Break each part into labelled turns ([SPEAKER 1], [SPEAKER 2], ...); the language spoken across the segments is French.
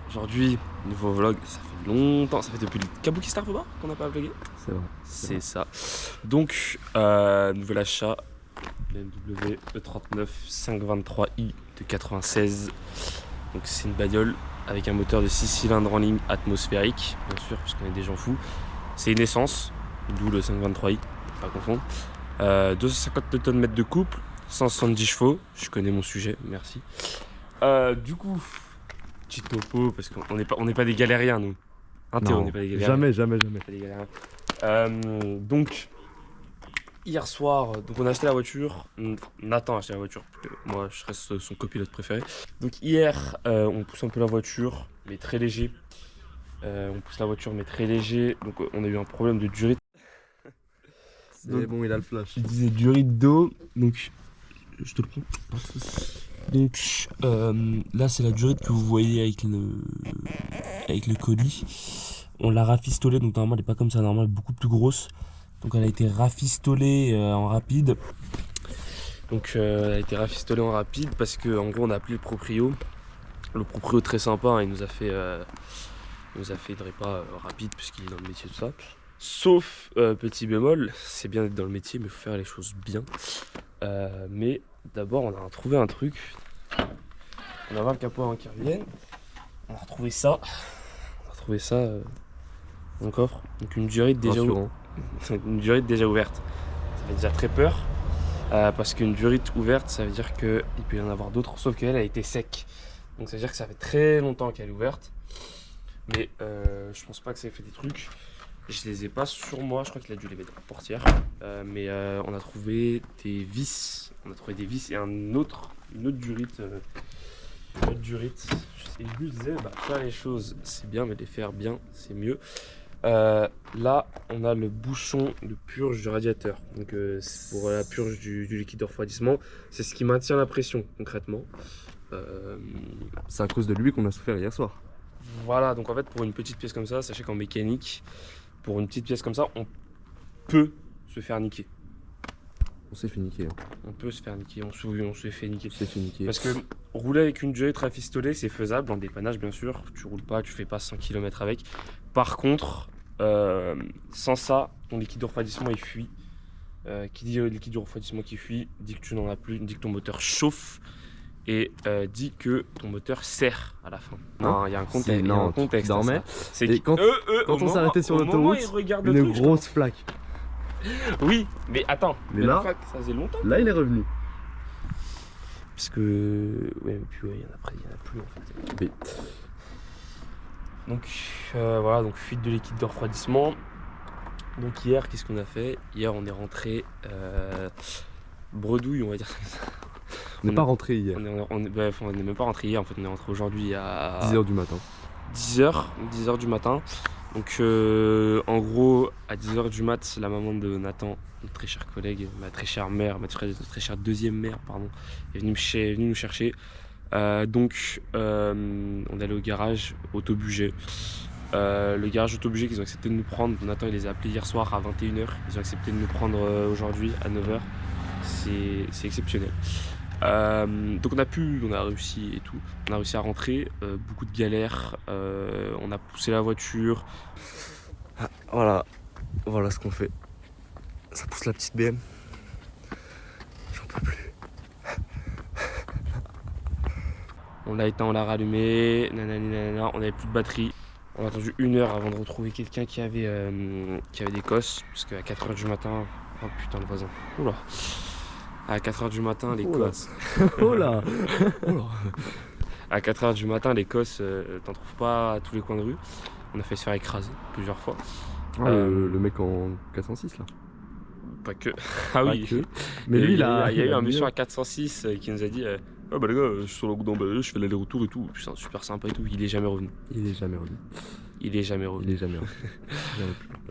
[SPEAKER 1] Aujourd'hui, nouveau vlog, ça fait longtemps, ça fait depuis le Kabuki Star Football qu'on n'a pas vlogué.
[SPEAKER 2] C'est vrai.
[SPEAKER 1] C'est ça. Donc, nouvel achat, BMW E39 523i de 96. Donc c'est une bagnole avec un moteur de 6 cylindres en ligne atmosphérique, bien sûr, parce qu'on est des gens fous. C'est une essence, d'où le 523i, pas confondre. 250 Nm de couple, 170 chevaux, je connais mon sujet, merci. Du coup, petit topo, parce qu'on n'est pas des galériens, nous. Hein, Théo, on n'est pas des galériens.
[SPEAKER 2] Jamais.
[SPEAKER 1] Pas des galériens. Donc, hier soir, on a acheté la voiture. Nathan a acheté la voiture, parce que moi, je reste son copilote préféré. Donc, hier, on pousse un peu la voiture, mais très léger. On pousse la voiture, mais très léger. Donc, on a eu un problème de durée.
[SPEAKER 2] C'est bon, il a le flash.
[SPEAKER 1] Je disais durée d'eau, donc je te le prends. Donc là c'est la durite que vous voyez avec le colis. On l'a rafistolée, donc normalement elle n'est pas comme ça, normalement elle est beaucoup plus grosse. Donc elle a été rafistolée en rapide. Donc elle a été rafistolée en rapide parce que en gros on a appelé le proprio. Le proprio très sympa, hein, il nous a fait une répa rapide puisqu'il est dans le métier tout ça. Sauf petit bémol, c'est bien d'être dans le métier mais il faut faire les choses bien. Mais d'abord on a trouvé un truc. On a 20 capots avant qu'ils reviennent. On a retrouvé ça. Dans le coffre. Donc une durite déjà ouverte. Ça fait déjà très peur. Parce qu'une durite ouverte, ça veut dire qu'il peut y en avoir d'autres, sauf qu'elle a été sec. Donc ça veut dire que ça fait très longtemps qu'elle est ouverte. Mais je pense pas que ça ait fait des trucs. Je les ai pas sur moi, je crois qu'il a dû les mettre dans la portière. Mais on a trouvé des vis. Et une autre durite. Et lui il disait, faire les choses c'est bien, mais les faire bien c'est mieux. Là, on a le bouchon de purge du radiateur. Donc pour la purge du liquide de refroidissement, c'est ce qui maintient la pression concrètement.
[SPEAKER 2] C'est à cause de lui qu'on a souffert hier soir.
[SPEAKER 1] Voilà, donc en fait pour une petite pièce comme ça, sachez qu'en mécanique, pour une petite pièce comme ça, on peut se faire niquer.
[SPEAKER 2] On s'est fait niquer.
[SPEAKER 1] On peut se faire niquer, on se fait niquer.
[SPEAKER 2] Parce
[SPEAKER 1] que rouler avec une durite rafistolée, c'est faisable en dépannage bien sûr. Tu roules pas, tu fais pas 100 km avec. Par contre, sans ça, ton liquide de refroidissement il fuit. Qui dit liquide de refroidissement qui fuit, dit que tu n'en as plus, dit que ton moteur chauffe et dit que ton moteur serre à la fin. Non, il y a un contexte.
[SPEAKER 2] C'est que quand on s'est arrêté sur l'autoroute, une grosse flaque.
[SPEAKER 1] Oui, mais attends,
[SPEAKER 2] mais là,
[SPEAKER 1] ça faisait longtemps.
[SPEAKER 2] Là, il est revenu.
[SPEAKER 1] Parce que. Ouais, mais puis il y en a plus en fait.
[SPEAKER 2] Mais...
[SPEAKER 1] Donc voilà, donc fuite de liquide de refroidissement. Donc hier, qu'est-ce qu'on a fait? Hier, on est rentré bredouille, on va dire comme ça.
[SPEAKER 2] On n'est pas rentré hier.
[SPEAKER 1] On n'est même pas rentré hier, en fait, on est rentré aujourd'hui à
[SPEAKER 2] 10h du matin.
[SPEAKER 1] 10h du matin. Donc en gros, à 10h du mat, la maman de Nathan, notre très cher collègue, ma très chère mère, très chère deuxième mère, pardon, est venue nous chercher. Donc on est allé au garage Autobugé. Le garage Autobugé qu'ils ont accepté de nous prendre. Nathan il les a appelés hier soir à 21h. Ils ont accepté de nous prendre aujourd'hui à 9h. C'est exceptionnel. Donc on a réussi et tout. On a réussi à rentrer, beaucoup de galères. On a poussé la voiture.
[SPEAKER 2] Voilà ce qu'on fait. Ça pousse la petite BM. J'en peux plus.
[SPEAKER 1] On l'a éteint, on l'a rallumé. Nanana, on avait plus de batterie. On a attendu 1 heure avant de retrouver quelqu'un qui avait des cosses. Parce qu'à 4h du matin. Oh putain, le voisin. Oula. À 4h du matin, les cosses.
[SPEAKER 2] Oh là.
[SPEAKER 1] À 4h du matin, les cosses, t'en trouves pas à tous les coins de rue. On a fait se faire écraser plusieurs fois.
[SPEAKER 2] Le mec en 406 là.
[SPEAKER 1] Pas que. Ah oui.
[SPEAKER 2] Que. Mais lui, il y a
[SPEAKER 1] eu un monsieur à 406 qui nous a dit ah bah les gars, je suis sur la route d'emballage, je fais l'aller-retour et tout. Putain, super sympa et tout. Il est jamais revenu.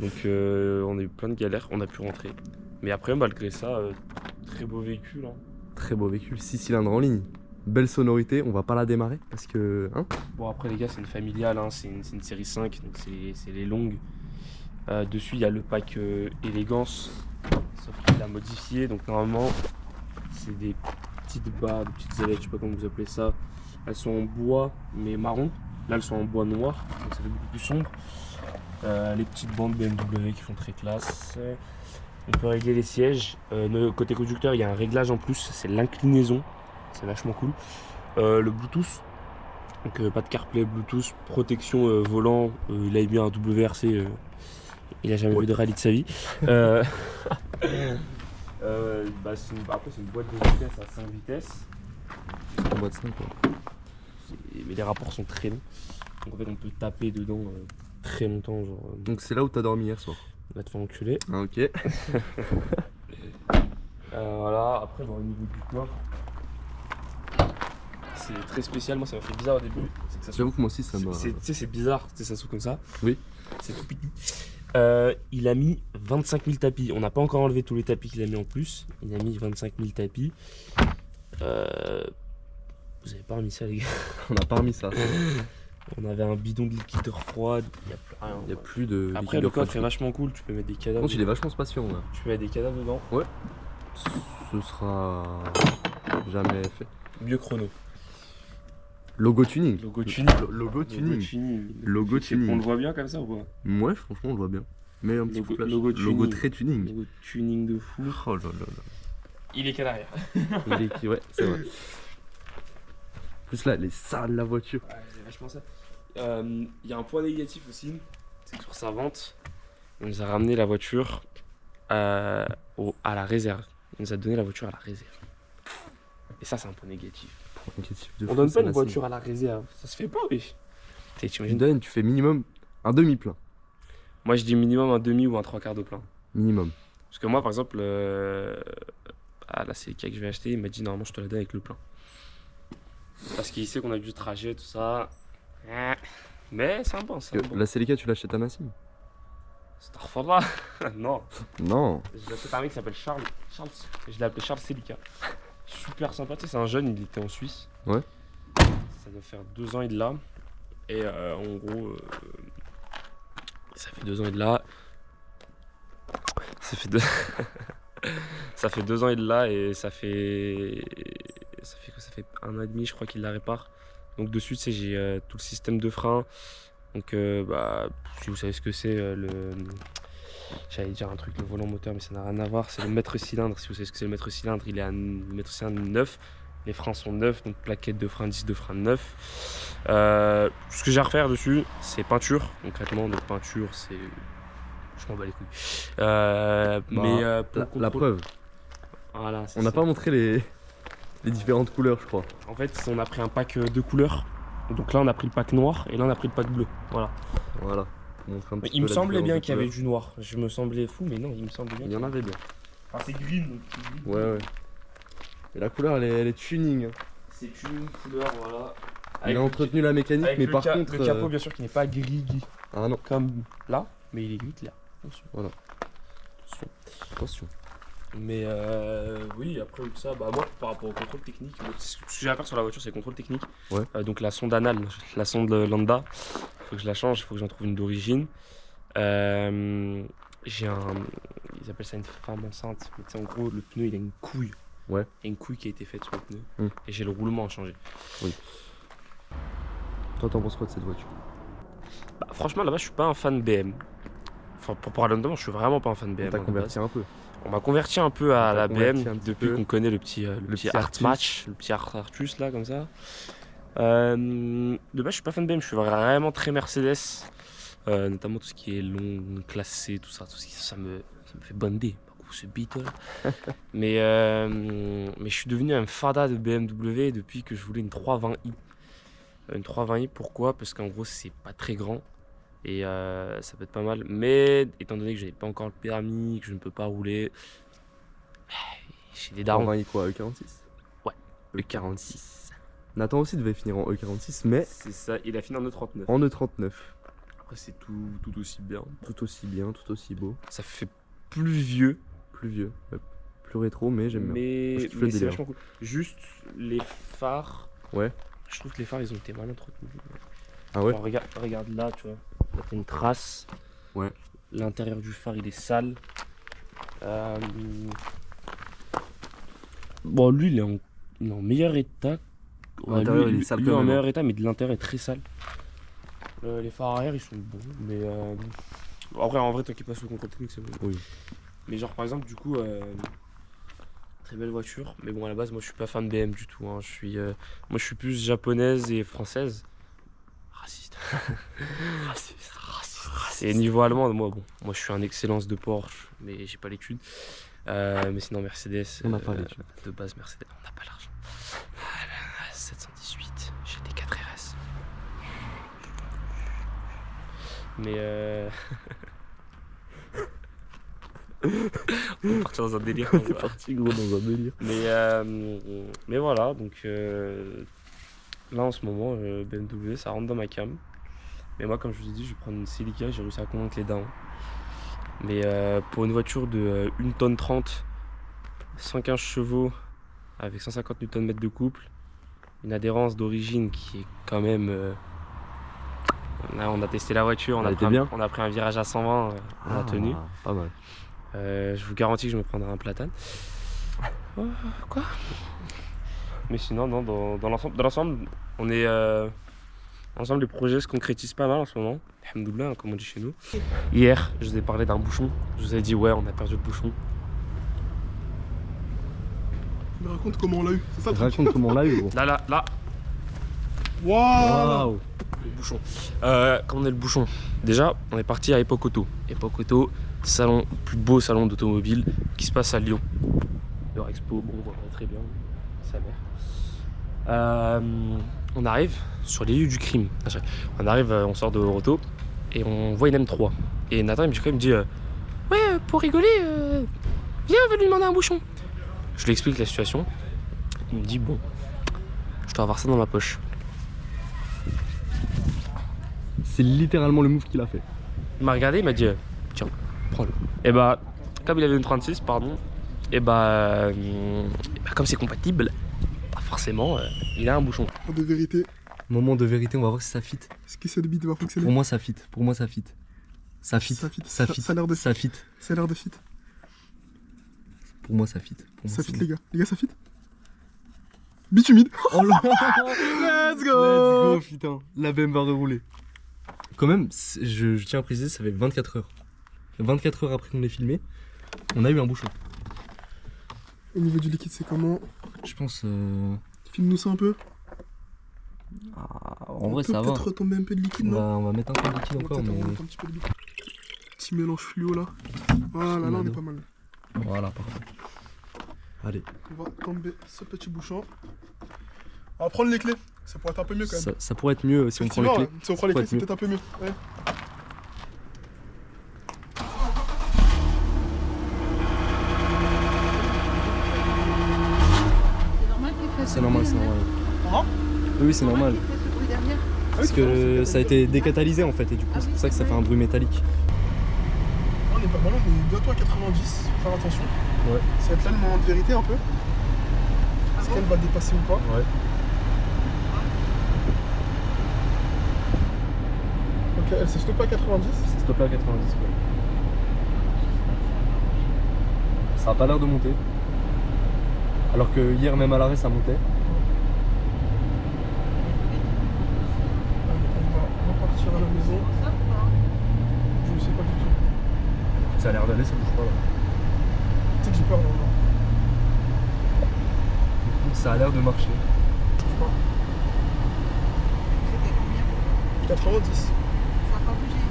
[SPEAKER 1] Donc on a eu plein de galères, on a pu rentrer. Mais après, malgré ça, très beau véhicule. Hein.
[SPEAKER 2] Très beau véhicule, 6 cylindres en ligne. Belle sonorité, on va pas la démarrer parce que. Hein,
[SPEAKER 1] bon, après, les gars, c'est une familiale, hein, c'est une série 5, donc c'est les longues. Dessus, il y a le pack élégance, sauf qu'il l'a modifié. Donc, normalement, c'est des petites barres, des petites ailettes, je sais pas comment vous appelez ça, elles sont en bois mais marron. Là, elles sont en bois noir, donc ça fait beaucoup plus sombre. Les petites bandes BMW qui font très classe. On peut régler les sièges. Côté conducteur, il y a un réglage en plus, c'est l'inclinaison. C'est vachement cool. Le Bluetooth. Donc pas de CarPlay, Bluetooth, protection volant. Il a mis un WRC. Il a jamais vu de rallye de sa vie. Après, c'est une boîte de vitesse à 5 vitesses.
[SPEAKER 2] En boîte 5 quoi.
[SPEAKER 1] Mais les rapports sont très longs. Donc en fait, on peut taper dedans très longtemps. Genre,
[SPEAKER 2] Donc c'est là où t'as dormi hier soir.
[SPEAKER 1] on va te faire enculer.
[SPEAKER 2] Ah, ok.
[SPEAKER 1] Voilà, après, au niveau du corps, c'est très spécial. Moi, ça m'a fait bizarre au début. C'est que ça
[SPEAKER 2] J'avoue que moi aussi ça m'a.
[SPEAKER 1] Tu sais, c'est bizarre, tu sais, ça s'ouvre comme ça.
[SPEAKER 2] Oui.
[SPEAKER 1] C'est tout petit. Il a mis 25 000 tapis. On n'a pas encore enlevé tous les tapis qu'il a mis en plus. Il a mis 25 000 tapis. Vous avez pas remis ça, les gars?
[SPEAKER 2] On n'a pas remis ça.
[SPEAKER 1] On avait un bidon de liquide froid. Il n'y a plus rien.
[SPEAKER 2] Il n'y a plus de.
[SPEAKER 1] Après, le coffre est vachement cool. Tu peux mettre des cadavres.
[SPEAKER 2] Contre, il est vachement spacieux là.
[SPEAKER 1] Tu peux mettre des cadavres dedans.
[SPEAKER 2] Ce sera jamais fait.
[SPEAKER 1] Mieux chrono.
[SPEAKER 2] Logo tuning.
[SPEAKER 1] Logo tuning.
[SPEAKER 2] Logo tuning.
[SPEAKER 1] tuning.
[SPEAKER 2] Logo tuning.
[SPEAKER 1] On le voit bien comme ça ou pas?
[SPEAKER 2] Ouais, franchement, on le voit bien. Mais un petit
[SPEAKER 1] Logo-
[SPEAKER 2] flash.
[SPEAKER 1] logo tuning.
[SPEAKER 2] Logo très tuning.
[SPEAKER 1] Logo tuning de fou.
[SPEAKER 2] Oh là là là.
[SPEAKER 1] Il est qu'à l'arrière.
[SPEAKER 2] Ouais, c'est vrai. Plus là, elle est sale la voiture.
[SPEAKER 1] Ouais, c'est vachement ça. Il y a un point négatif aussi, c'est que sur sa vente, on nous a ramené la voiture à la réserve. Il nous a donné la voiture à la réserve. Et ça, c'est un point négatif.
[SPEAKER 2] Négatif de
[SPEAKER 1] On
[SPEAKER 2] fou,
[SPEAKER 1] donne pas
[SPEAKER 2] ça,
[SPEAKER 1] une
[SPEAKER 2] la
[SPEAKER 1] voiture à la réserve. Ça se fait pas, oui.
[SPEAKER 2] Tu
[SPEAKER 1] T'imagines?
[SPEAKER 2] donnes, tu fais minimum un demi-plein.
[SPEAKER 1] Moi, je dis minimum un demi ou un trois quarts de plein.
[SPEAKER 2] Minimum.
[SPEAKER 1] Parce que moi, par exemple, à la Celica que je vais acheter, il m'a dit normalement, je te la donne avec le plein. Parce qu'il sait qu'on a du trajet, tout ça. Mais c'est un bon, c'est un bon.
[SPEAKER 2] La Celica, tu l'achètes à Nassim?
[SPEAKER 1] Starfallah. Non.
[SPEAKER 2] Non.
[SPEAKER 1] Je l'achète à un mec qui s'appelle Charles. Je l'ai appelé Charles Celica. Super sympa, tu sais, c'est un jeune, il était en Suisse.
[SPEAKER 2] Ouais.
[SPEAKER 1] Ça doit faire 2 ans et de là. Et en gros, ça fait 2 ans et de là. Ça fait 2 ça fait 2 ans et de là et ça fait quoi? Ça fait 1 an et demi, je crois qu'il la répare. Donc dessus, tu sais, j'ai tout le système de frein. Donc si vous savez ce que c'est, j'allais dire un truc, le volant moteur, mais ça n'a rien à voir. C'est le maître cylindre. Si vous savez ce que c'est le maître cylindre, il est à le maître cylindre neuf. Les freins sont neufs, donc plaquettes de frein, 10 de frein neuf. Ce que j'ai à refaire dessus, c'est peinture. Concrètement, donc peinture, c'est. Je m'en bats les couilles. Pour
[SPEAKER 2] La preuve.
[SPEAKER 1] Voilà,
[SPEAKER 2] On n'a pas montré les différentes couleurs, je crois.
[SPEAKER 1] En fait, on a pris un pack de couleurs. Donc là, on a pris le pack noir et là, on a pris le pack bleu. Voilà.
[SPEAKER 2] Voilà. Pour montrer un petit
[SPEAKER 1] Il
[SPEAKER 2] peu
[SPEAKER 1] me
[SPEAKER 2] la
[SPEAKER 1] semblait bien
[SPEAKER 2] différence de
[SPEAKER 1] qu'il y avait
[SPEAKER 2] couleurs.
[SPEAKER 1] du noir. Je me semblais fou, mais non, il me semblait bien.
[SPEAKER 2] Il y en avait bien.
[SPEAKER 1] Enfin, c'est green. Donc c'est green.
[SPEAKER 2] Ouais, ouais. Et la couleur, elle est tuning. Hein.
[SPEAKER 1] C'est une couleur, voilà.
[SPEAKER 2] Il a entretenu la mécanique,
[SPEAKER 1] Avec
[SPEAKER 2] mais
[SPEAKER 1] le
[SPEAKER 2] par contre.
[SPEAKER 1] le capot, bien sûr, qui n'est pas gris
[SPEAKER 2] Ah non,
[SPEAKER 1] comme là, mais il est gris là. Attention.
[SPEAKER 2] Voilà.
[SPEAKER 1] Attention.
[SPEAKER 2] attention.
[SPEAKER 1] Mais oui, après ça, bah moi par rapport au contrôle technique, ce que j'ai à faire sur la voiture c'est le contrôle technique.
[SPEAKER 2] Ouais.
[SPEAKER 1] Donc la sonde anale, la sonde lambda, faut que je la change, il faut que j'en trouve une d'origine. J'ai ils appellent ça une femme enceinte, mais tu sais, en gros le pneu il a une couille.
[SPEAKER 2] Ouais.
[SPEAKER 1] Il y a une couille qui a été faite sur le pneu et j'ai le roulement à changer.
[SPEAKER 2] Oui. Toi, t'en penses quoi de cette voiture?
[SPEAKER 1] Bah, franchement là-bas je suis pas un fan BM. Enfin pour parler honnêtement, je suis vraiment pas un fan BM.
[SPEAKER 2] On t'a converti un peu.
[SPEAKER 1] On m'a converti un peu à
[SPEAKER 2] On t'a
[SPEAKER 1] la
[SPEAKER 2] converti
[SPEAKER 1] BM
[SPEAKER 2] un petit
[SPEAKER 1] depuis
[SPEAKER 2] peu.
[SPEAKER 1] qu'on connaît le petit
[SPEAKER 2] petit
[SPEAKER 1] Art
[SPEAKER 2] Artus.
[SPEAKER 1] Match, le petit Artus là comme ça. De base, je suis pas fan de BM, je suis vraiment très Mercedes, notamment tout ce qui est long, classé, tout ça ça me fait bander. Par contre, ce Beetle. mais je suis devenu un fada de BMW depuis que je voulais une 320i. Une 320i, pourquoi? Parce qu'en gros, c'est pas très grand. Et ça peut être pas mal, mais étant donné que j'avais pas encore le permis, que je ne peux pas rouler, j'ai des darons.
[SPEAKER 2] 120i quoi, E46?
[SPEAKER 1] Ouais.
[SPEAKER 2] E46. Nathan aussi devait finir en E46, mais
[SPEAKER 1] C'est ça, il a fini en E39.
[SPEAKER 2] en E39.
[SPEAKER 1] Après, c'est tout aussi bien.
[SPEAKER 2] Tout aussi bien, tout aussi beau.
[SPEAKER 1] Ça fait plus vieux,
[SPEAKER 2] Plus vieux, ouais. Plus rétro, mais j'aime bien.
[SPEAKER 1] mais,
[SPEAKER 2] Parce qu'il fait le
[SPEAKER 1] mais c'est
[SPEAKER 2] délire.
[SPEAKER 1] vachement cool. Juste les phares,
[SPEAKER 2] Ouais.
[SPEAKER 1] je trouve que les phares ils ont été mal entretenus.
[SPEAKER 2] Ah ouais?
[SPEAKER 1] Alors, regarde là, tu vois, là t'as une trace.
[SPEAKER 2] Ouais.
[SPEAKER 1] L'intérieur du phare il est sale. Bon, lui il est en meilleur état Ouais,
[SPEAKER 2] l'intérieur, il
[SPEAKER 1] lui,
[SPEAKER 2] est sale
[SPEAKER 1] lui
[SPEAKER 2] quand
[SPEAKER 1] en
[SPEAKER 2] même.
[SPEAKER 1] meilleur état, mais de l'intérieur est très sale. Les phares arrière ils sont bons, mais bon, après en vrai t'inquiète pas sur le contrôle technique c'est bon.
[SPEAKER 2] Oui.
[SPEAKER 1] Mais genre par exemple du coup très belle voiture, mais bon à la base moi je suis pas fan de BM du tout, hein. Moi je suis plus japonaise et française. Raciste. Raciste. Et niveau allemand, moi je suis un excellence de Porsche, mais j'ai pas l'étude. Mais sinon Mercedes.
[SPEAKER 2] On n'a pas l'étude.
[SPEAKER 1] De base Mercedes, on n'a pas l'argent. 718, j'ai des 4 RS. Mais on va partir dans un délire.
[SPEAKER 2] On est parti gros dans un délire.
[SPEAKER 1] Mais voilà, donc là en ce moment, BMW ça rentre dans ma cam. Mais moi, comme je vous ai dit, je vais prendre une Celica, j'ai réussi à convaincre les darons. Mais pour une voiture de 1 tonne 30, 115 chevaux, avec 150 Nm de couple, une adhérence d'origine qui est quand même. Là, on a testé la voiture, on a pris un virage à 120, on a tenu.
[SPEAKER 2] Pas mal.
[SPEAKER 1] Je vous garantis que je me prendrai un platane. Quoi? Mais sinon, non, dans l'ensemble, on est. Ensemble, les projets se concrétisent pas mal en ce moment. Alhamdoulilah, comme on dit chez nous. Hier, je vous ai parlé d'un bouchon. Je vous ai dit, ouais, on a perdu le bouchon.
[SPEAKER 3] Mais raconte comment on l'a eu, c'est ça le truc.
[SPEAKER 2] Raconte comment on l'a eu gros.
[SPEAKER 1] Là.
[SPEAKER 3] Waouh.
[SPEAKER 1] Le bouchon. Comment on est le bouchon? Déjà, on est parti à Epoch Auto. Epoch Auto, salon, le plus beau salon d'automobile qui se passe à Lyon. Leur expo, bon, on voit pas très bien, sa mère. On arrive sur les lieux du crime. On arrive, on sort de Auto et on voit une M3. Et Nathan il me dit ouais, pour rigoler, viens, on va lui demander un bouchon. Je lui explique la situation. Il me dit bon, je dois avoir ça dans ma poche.
[SPEAKER 2] C'est littéralement le move qu'il a fait.
[SPEAKER 1] Il m'a regardé, il m'a dit tiens, prends-le. Et bah, comme il avait une 36, pardon, et bah, comme c'est compatible, bah forcément, il a un bouchon.
[SPEAKER 3] De vérité,
[SPEAKER 2] Moment de vérité, on va voir si ça fit.
[SPEAKER 3] est-ce que cette bite va fonctionner?
[SPEAKER 2] Pour moi, ça fit. Pour moi, ça fit. Ça fit.
[SPEAKER 3] Ça fit.
[SPEAKER 2] Ça fit.
[SPEAKER 3] Ça a l'air de
[SPEAKER 2] Ça fit.
[SPEAKER 3] Ça a l'air de fit.
[SPEAKER 2] Pour moi, ça fit. Pour moi,
[SPEAKER 3] Ça
[SPEAKER 2] c'est
[SPEAKER 3] fit
[SPEAKER 2] bon.
[SPEAKER 3] les gars. Les gars, ça fit. Bite humide.
[SPEAKER 2] Oh là.
[SPEAKER 3] Let's go.
[SPEAKER 2] Let's go, putain. La BM barre de rouler. Quand même, je tiens à préciser, ça fait 24 heures. 24 heures après qu'on l'ait filmé, on a eu un bouchon.
[SPEAKER 3] Au niveau du liquide, c'est comment?
[SPEAKER 2] Je pense.
[SPEAKER 3] Filme-nous ça un peu.
[SPEAKER 2] En vrai, ça va.
[SPEAKER 3] On peut peut-être retomber un peu de liquide, non?
[SPEAKER 2] On va mettre un peu de liquide
[SPEAKER 3] On va
[SPEAKER 2] encore,
[SPEAKER 3] peut-être
[SPEAKER 2] mais.
[SPEAKER 3] remettre un petit peu de liquide. Petit mélange fluo là. Voilà, là on est pas mal.
[SPEAKER 2] Voilà, parfait. Allez.
[SPEAKER 3] On va tomber ce petit bouchon. On va prendre les clés. Ça pourrait être un peu mieux quand même.
[SPEAKER 2] Ça pourrait être mieux si on prend les clés.
[SPEAKER 3] Si on prend les
[SPEAKER 2] Ça
[SPEAKER 3] clés, c'est
[SPEAKER 2] pourrait
[SPEAKER 3] peut-être un peu mieux. Ouais.
[SPEAKER 2] C'est normal, c'est normal.
[SPEAKER 3] Ah,
[SPEAKER 2] Oui, c'est normal.
[SPEAKER 4] Ce bruit derrière.
[SPEAKER 2] Parce que ça a été décatalysé en fait, et du coup, c'est pour ça que ça fait un bruit métallique.
[SPEAKER 3] on est pas mal, on est bientôt à 90. Faut faire attention.
[SPEAKER 2] Ouais.
[SPEAKER 3] Ça va être là le moment de vérité un peu. Est-ce qu'elle va dépasser ou pas?
[SPEAKER 2] Ouais.
[SPEAKER 3] Ok, elle s'est stoppée à 90.
[SPEAKER 2] C'est stoppé à 90, ouais. Ça a pas l'air de monter. Alors que hier, même à l'arrêt, ça montait.
[SPEAKER 3] On va repartir à la maison.
[SPEAKER 4] Ça ou pas?
[SPEAKER 3] Je ne sais pas du tout.
[SPEAKER 2] Ça a l'air d'aller, ça bouge pas là.
[SPEAKER 3] Tu sais que j'ai peur là.
[SPEAKER 2] Donc, ça a l'air de marcher.
[SPEAKER 3] Je trouve pas.
[SPEAKER 4] C'était combien?
[SPEAKER 3] 90.
[SPEAKER 4] Ça n'a pas bougé.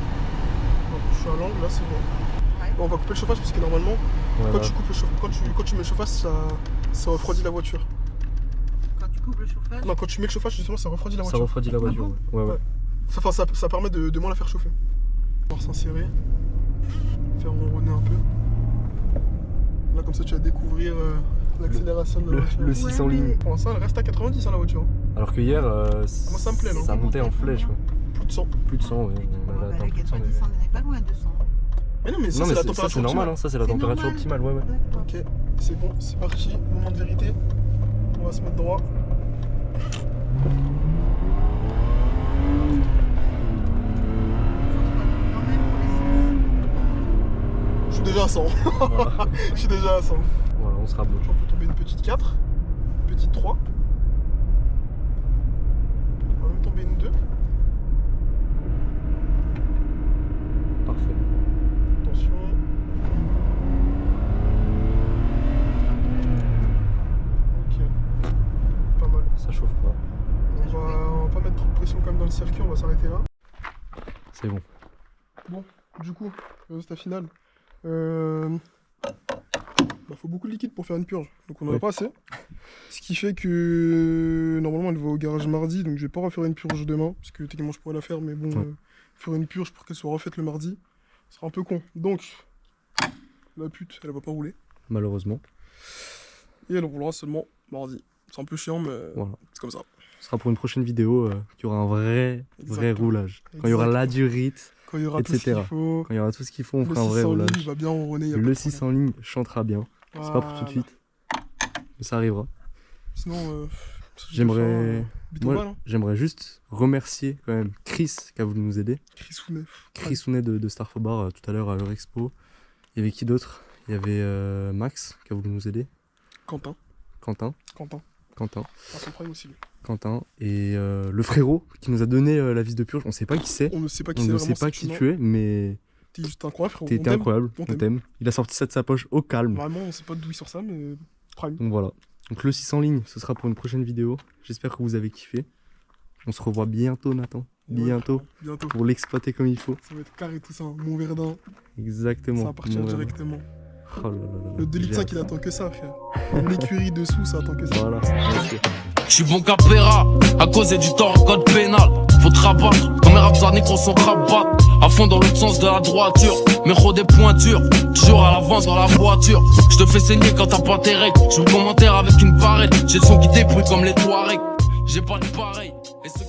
[SPEAKER 3] Bon, je suis à l'angle là, c'est bon.
[SPEAKER 4] Ouais.
[SPEAKER 3] Bon, on va couper le chauffage parce que normalement, quand tu coupes le chauffage, quand tu mets le chauffage, ça refroidit la voiture.
[SPEAKER 4] Quand tu coupes le chauffage.
[SPEAKER 3] Non, quand tu mets le chauffage, justement, ça refroidit la
[SPEAKER 2] Ça
[SPEAKER 3] voiture.
[SPEAKER 2] refroidit la voiture,
[SPEAKER 4] bon
[SPEAKER 2] ouais. Ouais.
[SPEAKER 3] Enfin, ça permet de moins la faire chauffer. On va s'insérer, faire ronronner un peu. Là, comme ça, tu vas découvrir l'accélération de la voiture.
[SPEAKER 2] Le 600 lignes.
[SPEAKER 3] Pour l'instant, elle reste à 90 hein, la voiture.
[SPEAKER 2] Alors que hier,
[SPEAKER 3] ça me plaît, là.
[SPEAKER 2] ça montait en flèche, ouais.
[SPEAKER 3] Plus de 100.
[SPEAKER 2] Plus de 100, ouais. On avait atteint
[SPEAKER 4] Avec
[SPEAKER 2] plus de 100.
[SPEAKER 4] 90, on n'est pas loin de 100.
[SPEAKER 3] Mais non, mais ça,
[SPEAKER 2] Non, mais
[SPEAKER 3] c'est la
[SPEAKER 2] ça,
[SPEAKER 3] température
[SPEAKER 2] c'est normal,
[SPEAKER 3] optimale.
[SPEAKER 2] hein. Ça, c'est la
[SPEAKER 4] C'est
[SPEAKER 2] température
[SPEAKER 4] normal.
[SPEAKER 2] optimale, ouais.
[SPEAKER 4] D'accord.
[SPEAKER 3] Ok, c'est bon, c'est parti. Moment de vérité. On va se mettre droit.
[SPEAKER 4] Quand même pour l'essence.
[SPEAKER 3] Je suis déjà à 100.
[SPEAKER 2] Voilà.
[SPEAKER 3] Je suis déjà à 100.
[SPEAKER 2] Voilà, on sera bloqué.
[SPEAKER 3] On peut tomber une petite 4, une petite 3. BN2.
[SPEAKER 2] Parfait.
[SPEAKER 3] Attention. Ok. Pas mal.
[SPEAKER 2] Ça chauffe pas.
[SPEAKER 3] On va pas mettre trop de pression comme dans le circuit, on va s'arrêter là.
[SPEAKER 2] C'est bon.
[SPEAKER 3] Bon, du coup, résultat final. Faut beaucoup de liquide pour faire une purge, donc on n'en a
[SPEAKER 2] Ouais.
[SPEAKER 3] pas assez. Ce qui fait que normalement elle va au garage mardi, donc je vais pas refaire une purge demain, parce que techniquement je pourrais la faire, mais bon,
[SPEAKER 2] Ouais.
[SPEAKER 3] faire une purge pour qu'elle soit refaite le mardi, ce sera un peu con. Donc, la pute, elle va pas rouler,
[SPEAKER 2] Malheureusement.
[SPEAKER 3] et elle roulera seulement mardi. C'est un peu chiant, mais
[SPEAKER 2] Voilà.
[SPEAKER 3] c'est comme ça.
[SPEAKER 2] Ce sera pour une prochaine vidéo qui aura un vrai
[SPEAKER 3] Exactement.
[SPEAKER 2] roulage. Quand il y aura la durite,
[SPEAKER 3] Quand il y aura tout ce
[SPEAKER 2] etc.
[SPEAKER 3] qu'il faut,
[SPEAKER 2] quand il y aura tout ce qu'il faut, on
[SPEAKER 3] le
[SPEAKER 2] fera un vrai
[SPEAKER 3] 600
[SPEAKER 2] roulage.
[SPEAKER 3] ligne va bien ronronner, y a pas
[SPEAKER 2] Le
[SPEAKER 3] de
[SPEAKER 2] 6
[SPEAKER 3] problème.
[SPEAKER 2] en ligne chantera bien. C'est pas pour tout de suite. Mais ça arrivera.
[SPEAKER 3] Sinon,
[SPEAKER 2] J'aimerais-
[SPEAKER 3] Bito
[SPEAKER 2] Moi, j'aimerais juste remercier quand même Chris qui a voulu nous aider.
[SPEAKER 3] Chris Hounet.
[SPEAKER 2] Chris Ounet de Starfobar tout à l'heure à l'Eurexpo. Il y avait qui d'autre? Il y avait Max qui a voulu nous aider.
[SPEAKER 3] Quentin.
[SPEAKER 2] Quentin.
[SPEAKER 3] À son prime aussi. lui.
[SPEAKER 2] Quentin. Et le frérot qui nous a donné la vis de purge. On sait pas qui c'est.
[SPEAKER 3] On ne sait pas qui
[SPEAKER 2] On
[SPEAKER 3] c'est
[SPEAKER 2] ne
[SPEAKER 3] vraiment.
[SPEAKER 2] sait pas
[SPEAKER 3] c'est
[SPEAKER 2] qui
[SPEAKER 3] humain.
[SPEAKER 2] tu es, mais
[SPEAKER 3] T'es juste incroyable, frérot. On
[SPEAKER 2] t'étais
[SPEAKER 3] t'aime.
[SPEAKER 2] incroyable.
[SPEAKER 3] on
[SPEAKER 2] On
[SPEAKER 3] t'aime.
[SPEAKER 2] t'aime. Il a sorti ça de sa poche au calme.
[SPEAKER 3] Vraiment, on sait pas d'où il sort ça, mais prime.
[SPEAKER 2] Donc voilà. Donc le 6 en ligne, ce sera pour une prochaine vidéo. J'espère que vous avez kiffé. On se revoit bientôt, Nathan. Bientôt.
[SPEAKER 3] Bientôt.
[SPEAKER 2] Pour l'exploiter comme il faut.
[SPEAKER 3] Ça va être carré tout ça. Mon Verdun,
[SPEAKER 2] Exactement.
[SPEAKER 3] ça va partir
[SPEAKER 2] Mon rêve.
[SPEAKER 3] directement.
[SPEAKER 2] Oh là là là là.
[SPEAKER 3] Le 2 litres 5, il attend que ça, frère. L'écurie dessous, ça attend que ça.
[SPEAKER 2] Voilà. Ok.
[SPEAKER 5] Je suis bon capéra, à cause du tort en code pénal. Faut te rabattre, comme mes raps négros sont rabattent. À fond dans l'autre sens de la droiture, mes des pointures. Toujours à l'avance dans la voiture. Je te fais saigner quand t'as pas tes règles. Je me commentaire avec une barrette. J'ai le son qui débrouille comme les Touaregs. J'ai pas de pareil. Et ce